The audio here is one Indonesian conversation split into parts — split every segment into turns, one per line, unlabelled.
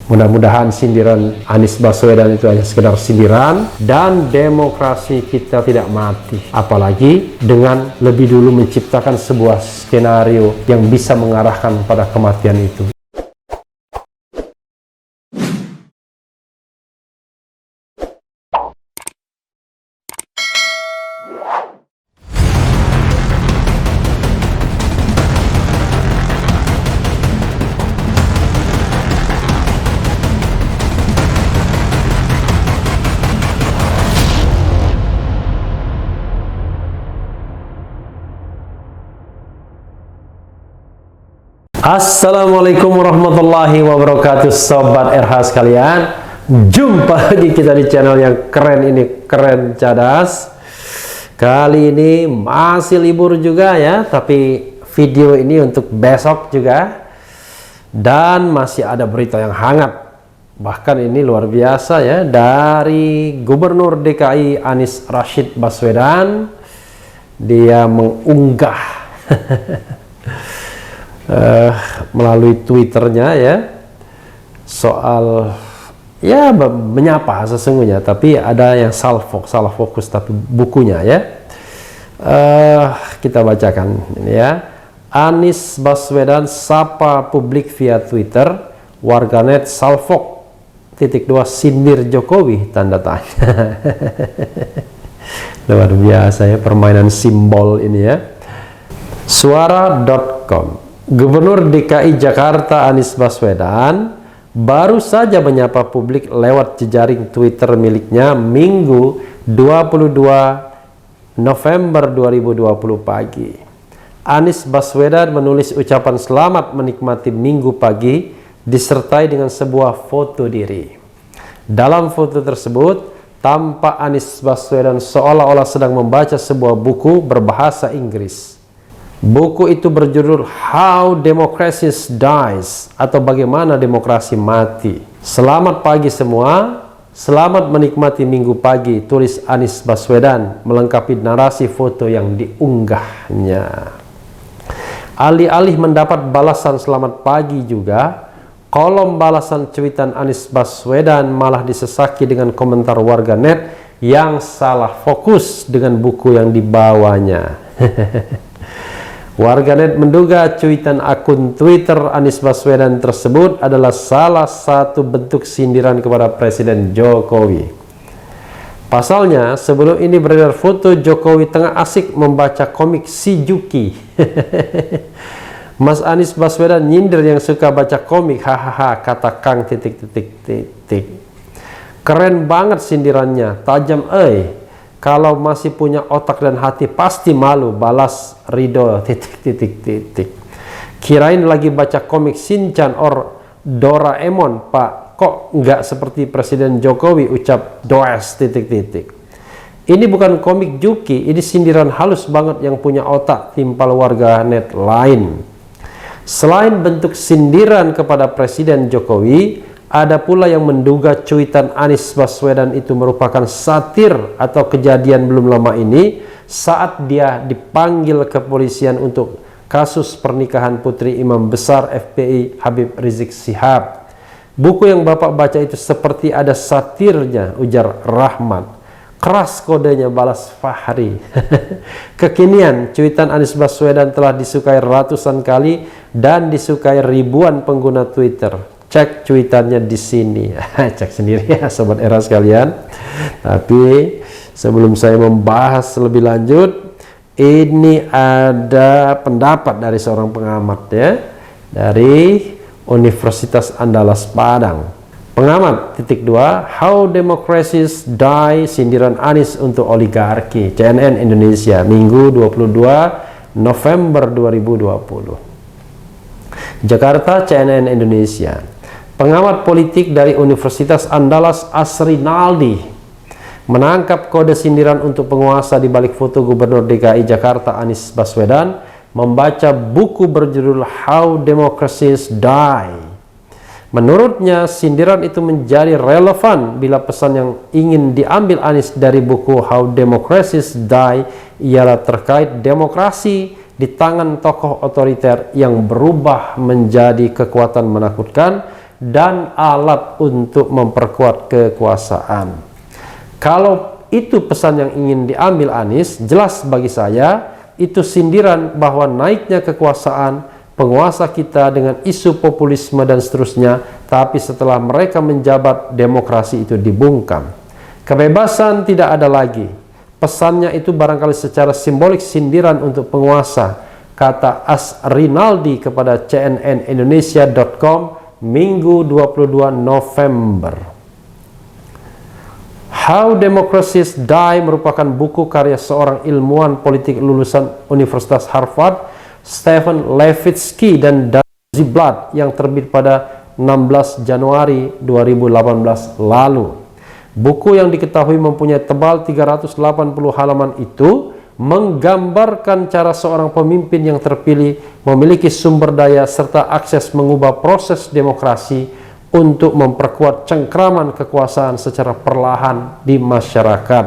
Mudah-mudahan sindiran Anies Baswedan itu hanya sekedar sindiran dan demokrasi kita tidak mati. Apalagi dengan lebih dulu menciptakan sebuah skenario yang bisa mengarahkan pada kematian itu. Assalamualaikum warahmatullahi wabarakatuh, sobat RH sekalian. Jumpa lagi kita di channel yang keren ini, Keren Cadas. Kali ini masih libur juga ya, tapi video ini untuk besok juga. Dan masih ada berita yang hangat, bahkan ini luar biasa ya, dari Gubernur DKI Anies Rashid Baswedan. Dia mengunggah melalui Twitternya ya, soal ya menyapa sesungguhnya, tapi ada yang salah fokus tapi bukunya ya. Kita bacakan ini ya. Anies Baswedan sapa publik via Twitter, warganet salfok ;2 sindir Jokowi tanda tanya. Luar biasa ya permainan simbol ini ya. Suara.com. Gubernur DKI Jakarta Anies Baswedan baru saja menyapa publik lewat jejaring Twitter miliknya Minggu 22 November 2020 pagi. Anies Baswedan menulis ucapan selamat menikmati Minggu pagi disertai dengan sebuah foto diri. Dalam foto tersebut tampak Anies Baswedan seolah-olah sedang membaca sebuah buku berbahasa Inggris. Buku itu berjudul How Democracy Dies, atau Bagaimana Demokrasi Mati. Selamat pagi semua, selamat menikmati Minggu pagi, tulis Anies Baswedan melengkapi narasi foto yang diunggahnya. Alih-alih mendapat balasan selamat pagi juga, kolom balasan cuitan Anies Baswedan malah disesaki dengan komentar warganet yang salah fokus dengan buku yang dibawanya. Warganet menduga cuitan akun Twitter Anies Baswedan tersebut adalah salah satu bentuk sindiran kepada Presiden Jokowi. Pasalnya, sebelum ini beredar foto Jokowi tengah asik membaca komik Shizuki. Mas Anies Baswedan nyindir yang suka baca komik, hahaha, kata Kang ... Keren banget sindirannya, tajam Kalau masih punya otak dan hati pasti malu, balas Ridho ... Kirain lagi baca komik Shinchan or Doraemon pak, kok nggak seperti Presiden Jokowi, ucap Does ... Ini bukan komik Juki, ini sindiran halus banget yang punya otak, timpal warga net lain. Selain bentuk sindiran kepada Presiden Jokowi, ada pula yang menduga cuitan Anies Baswedan itu merupakan satir atau kejadian belum lama ini saat dia dipanggil kepolisian untuk kasus pernikahan putri Imam Besar FPI Habib Rizik Syihab. Buku yang Bapak baca itu seperti ada satirnya, ujar Rahmat. Keras kodenya, balas Fahri. Kekinian, cuitan Anies Baswedan telah disukai ratusan kali dan disukai ribuan pengguna Twitter. Cek cuitannya di sini. Cek sendiri ya sobat era sekalian. Tapi sebelum saya membahas lebih lanjut, ini ada pendapat dari seorang pengamat ya, dari Universitas Andalas Padang. Pengamat ;2 How Democracies Die, sindiran Anies untuk oligarki, CNN Indonesia, Minggu 22 November 2020. Jakarta, CNN Indonesia. Pengamat politik dari Universitas Andalas Asrinaldi menangkap kode sindiran untuk penguasa di balik foto Gubernur DKI Jakarta Anies Baswedan membaca buku berjudul How Democracies Die. Menurutnya, sindiran itu menjadi relevan bila pesan yang ingin diambil Anies dari buku How Democracies Die ialah terkait demokrasi di tangan tokoh otoriter yang berubah menjadi kekuatan menakutkan dan alat untuk memperkuat kekuasaan. Kalau itu pesan yang ingin diambil Anies, jelas bagi saya itu sindiran bahwa naiknya kekuasaan penguasa kita dengan isu populisme dan seterusnya, tapi setelah mereka menjabat demokrasi itu dibungkam. Kebebasan tidak ada lagi. Pesannya itu barangkali secara simbolik sindiran untuk penguasa, kata Rinaldi kepada cnnindonesia.com Minggu 22 November. How Democracies Die merupakan buku karya seorang ilmuwan politik lulusan Universitas Harvard, Stephen Levitsky dan Dan Ziblatt, yang terbit pada 16 Januari 2018 lalu. Buku yang diketahui mempunyai tebal 380 halaman itu menggambarkan cara seorang pemimpin yang terpilih memiliki sumber daya serta akses mengubah proses demokrasi untuk memperkuat cengkraman kekuasaan secara perlahan di masyarakat.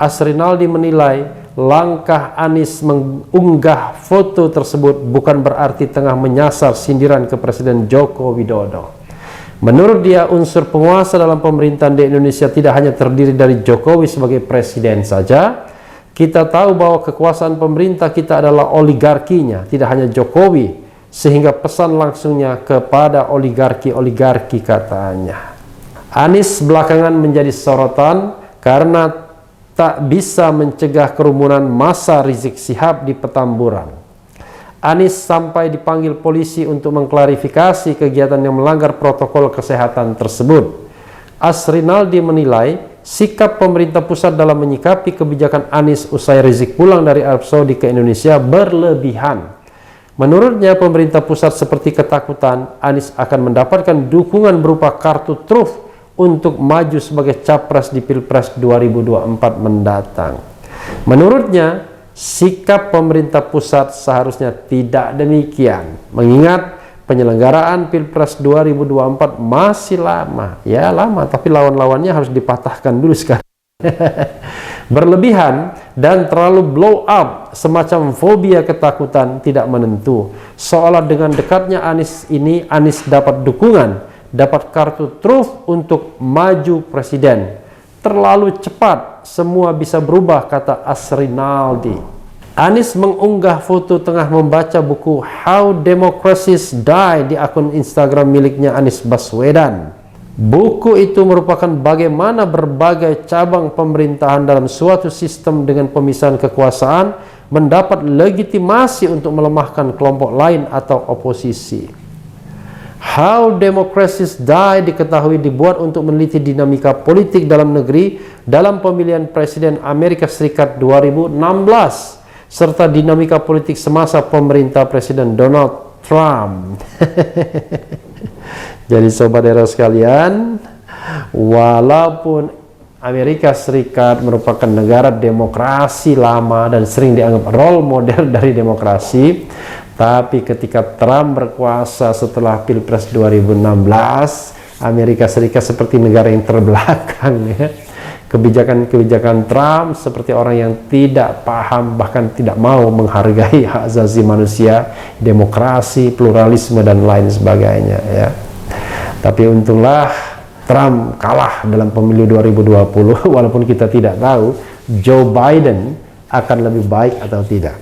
Rinaldi menilai langkah Anies mengunggah foto tersebut bukan berarti tengah menyasar sindiran ke Presiden Joko Widodo. Menurut dia, unsur penguasa dalam pemerintahan di Indonesia tidak hanya terdiri dari Jokowi sebagai presiden saja. Kita tahu bahwa kekuasaan pemerintah kita adalah oligarkinya, tidak hanya Jokowi, sehingga pesan langsungnya kepada oligarki-oligarki, katanya. Anies belakangan menjadi sorotan karena tak bisa mencegah kerumunan massa Rizik Syihab di Petamburan. Anies sampai dipanggil polisi untuk mengklarifikasi kegiatan yang melanggar protokol kesehatan tersebut. Rinaldi menilai sikap pemerintah pusat dalam menyikapi kebijakan Anies usai Rizik pulang dari Arab Saudi ke Indonesia berlebihan. Menurutnya, pemerintah pusat seperti ketakutan Anies akan mendapatkan dukungan berupa kartu truf untuk maju sebagai capres di Pilpres 2024 mendatang. Menurutnya, sikap pemerintah pusat seharusnya tidak demikian, mengingat penyelenggaraan Pilpres 2024 masih lama. Ya lama, tapi lawan-lawannya harus dipatahkan dulu sekarang. Berlebihan dan terlalu blow up, semacam fobia ketakutan tidak menentu. Seolah dengan dekatnya Anies ini, Anies dapat dukungan, dapat kartu truf untuk maju presiden. Terlalu cepat, semua bisa berubah, kata Rinaldi. Anies mengunggah foto tengah membaca buku How Democracies Die di akun Instagram miliknya Anies Baswedan. Buku itu merupakan bagaimana berbagai cabang pemerintahan dalam suatu sistem dengan pemisahan kekuasaan mendapat legitimasi untuk melemahkan kelompok lain atau oposisi. How Democracies Die diketahui dibuat untuk meneliti dinamika politik dalam negeri dalam pemilihan Presiden Amerika Serikat 2016 serta dinamika politik semasa pemerintah Presiden Donald Trump. Jadi sobat era sekalian, walaupun Amerika Serikat merupakan negara demokrasi lama dan sering dianggap role model dari demokrasi, tapi ketika Trump berkuasa setelah Pilpres 2016, Amerika Serikat seperti negara yang terbelakang, ya. Kebijakan-kebijakan Trump seperti orang yang tidak paham, bahkan tidak mau menghargai hak asasi manusia, demokrasi, pluralisme, dan lain sebagainya, ya. Tapi untunglah Trump kalah dalam pemilu 2020, walaupun kita tidak tahu Joe Biden akan lebih baik atau tidak.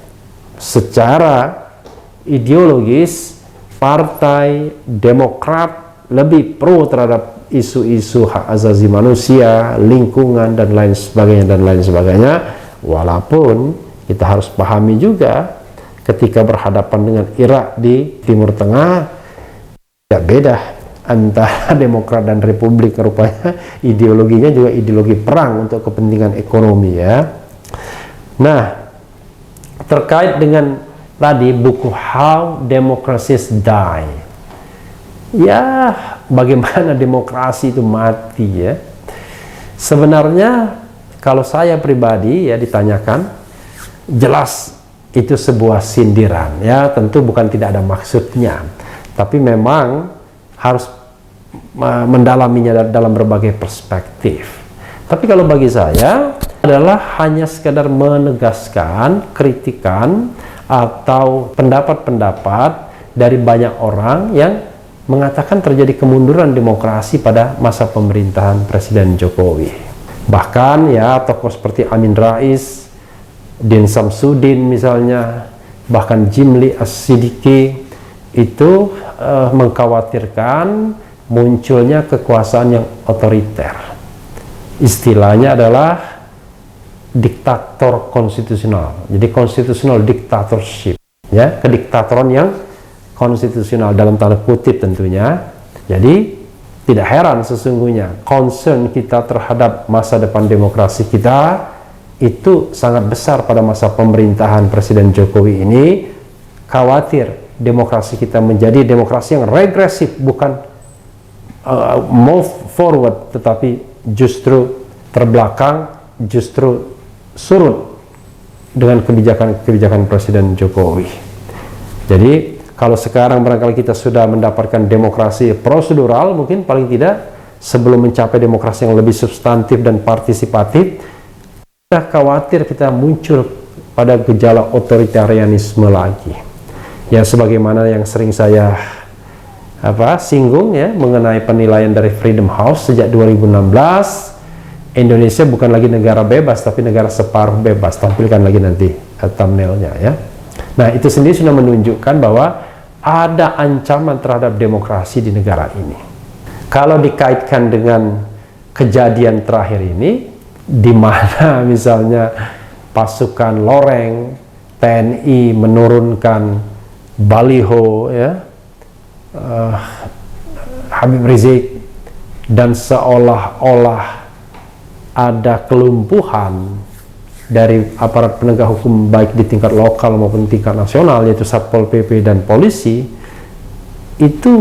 Secara ideologis, Partai Demokrat lebih pro terhadap isu-isu hak asasi manusia, lingkungan, dan lain sebagainya, walaupun kita harus pahami juga ketika berhadapan dengan Irak di Timur Tengah, tidak beda antara Demokrat dan Republik, rupanya ideologinya juga ideologi perang untuk kepentingan ekonomi, ya. Nah, terkait dengan tadi buku How Democracies Die, ya, bagaimana demokrasi itu mati, ya. Sebenarnya kalau saya pribadi, ya, ditanyakan, jelas itu sebuah sindiran, ya. Tentu bukan tidak ada maksudnya, tapi memang harus mendalaminya dalam berbagai perspektif. Tapi kalau bagi saya adalah hanya sekedar menegaskan kritikan atau pendapat-pendapat dari banyak orang yang mengatakan terjadi kemunduran demokrasi pada masa pemerintahan Presiden Jokowi. Bahkan ya tokoh seperti Amin Rais, Din Samsudin misalnya, bahkan Jimli As-Sidiki itu mengkhawatirkan munculnya kekuasaan yang otoriter. Istilahnya adalah diktator konstitusional. Jadi constitutional dictatorship, ya, kediktatoran yang konstitusional dalam tanda kutip tentunya. Jadi tidak heran sesungguhnya concern kita terhadap masa depan demokrasi kita itu sangat besar pada masa pemerintahan Presiden Jokowi ini. Khawatir demokrasi kita menjadi demokrasi yang regresif, bukan move forward, tetapi justru terbelakang, justru surut dengan kebijakan-kebijakan Presiden Jokowi. Jadi kalau sekarang barangkali kita sudah mendapatkan demokrasi prosedural, mungkin paling tidak sebelum mencapai demokrasi yang lebih substantif dan partisipatif, kita khawatir kita muncul pada gejala otoritarianisme lagi. Ya, sebagaimana yang sering saya singgung ya mengenai penilaian dari Freedom House sejak 2016, Indonesia bukan lagi negara bebas tapi negara separuh bebas. Tampilkan lagi nanti thumbnailnya ya. Nah, itu sendiri sudah menunjukkan bahwa ada ancaman terhadap demokrasi di negara ini. Kalau dikaitkan dengan kejadian terakhir ini, di mana misalnya pasukan Loreng TNI menurunkan baliho ya, Habib Rizik, dan seolah-olah ada kelumpuhan dari aparat penegak hukum baik di tingkat lokal maupun tingkat nasional, yaitu Satpol PP dan polisi, itu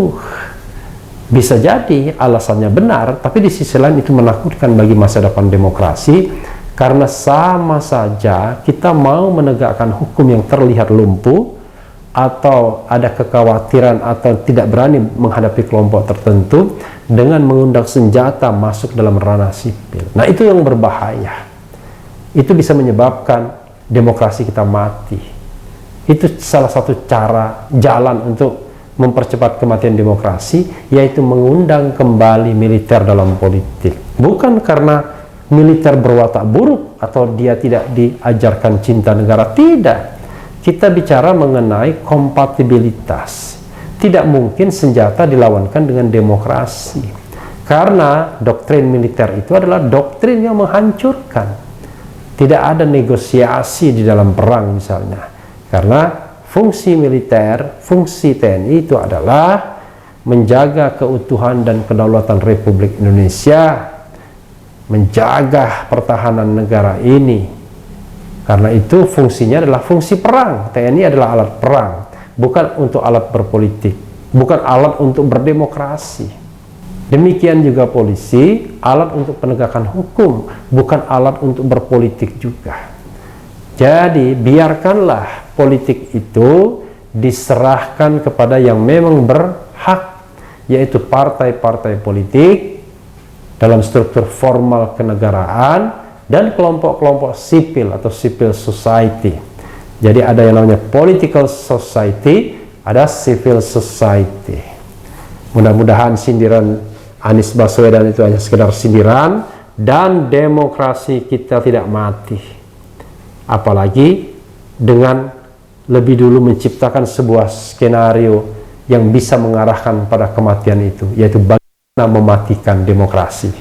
bisa jadi alasannya benar, tapi di sisi lain itu menakutkan bagi masa depan demokrasi, karena sama saja kita mau menegakkan hukum yang terlihat lumpuh, atau ada kekhawatiran atau tidak berani menghadapi kelompok tertentu dengan mengundang senjata masuk dalam ranah sipil. Nah, itu yang berbahaya. Itu bisa menyebabkan demokrasi kita mati. Itu salah satu jalan untuk mempercepat kematian demokrasi, yaitu mengundang kembali militer dalam politik. Bukan karena militer berwatak buruk atau dia tidak diajarkan cinta negara, tidak. Kita bicara mengenai kompatibilitas. Tidak mungkin senjata dilawankan dengan demokrasi, karena doktrin militer itu adalah doktrin yang menghancurkan. Tidak ada negosiasi di dalam perang misalnya, karena fungsi militer, fungsi TNI itu adalah menjaga keutuhan dan kedaulatan Republik Indonesia, menjaga pertahanan negara ini. Karena itu fungsinya adalah fungsi perang. TNI adalah alat perang, bukan untuk alat berpolitik, bukan alat untuk berdemokrasi. Demikian juga polisi, alat untuk penegakan hukum, bukan alat untuk berpolitik juga. Jadi biarkanlah politik itu diserahkan kepada yang memang berhak, yaitu partai-partai politik dalam struktur formal kenegaraan dan kelompok-kelompok sipil atau civil society. Jadi ada yang namanya political society, ada civil society. Mudah-mudahan sindiran Anies Baswedan itu hanya sekedar sindiran, dan demokrasi kita tidak mati. Apalagi dengan lebih dulu menciptakan sebuah skenario yang bisa mengarahkan pada kematian itu, yaitu bagaimana mematikan demokrasi.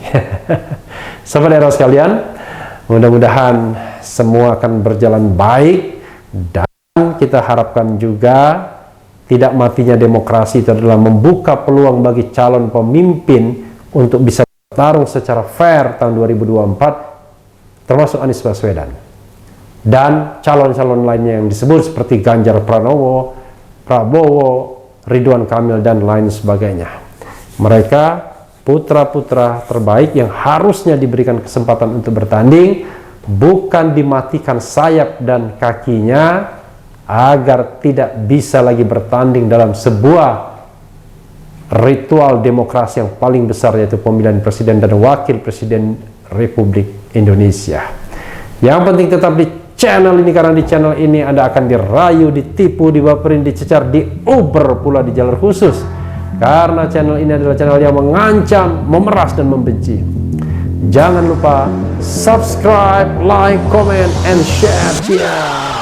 Sahabat Era sekalian, mudah-mudahan semua akan berjalan baik, dan kita harapkan juga tidak matinya demokrasi itu adalah membuka peluang bagi calon pemimpin untuk bisa bertarung secara fair tahun 2024, termasuk Anies Baswedan dan calon-calon lainnya yang disebut seperti Ganjar Pranowo, Prabowo, Ridwan Kamil, dan lain sebagainya. Mereka putra-putra terbaik yang harusnya diberikan kesempatan untuk bertanding, bukan dimatikan sayap dan kakinya agar tidak bisa lagi bertanding dalam sebuah ritual demokrasi yang paling besar, yaitu pemilihan presiden dan wakil presiden Republik Indonesia. Yang penting tetap di channel ini, karena di channel ini Anda akan dirayu, ditipu, dibaperin, dicecar, diuber pula di jalur khusus karena channel ini adalah channel yang mengancam, memeras, dan membenci. Jangan lupa subscribe, like, comment, and share.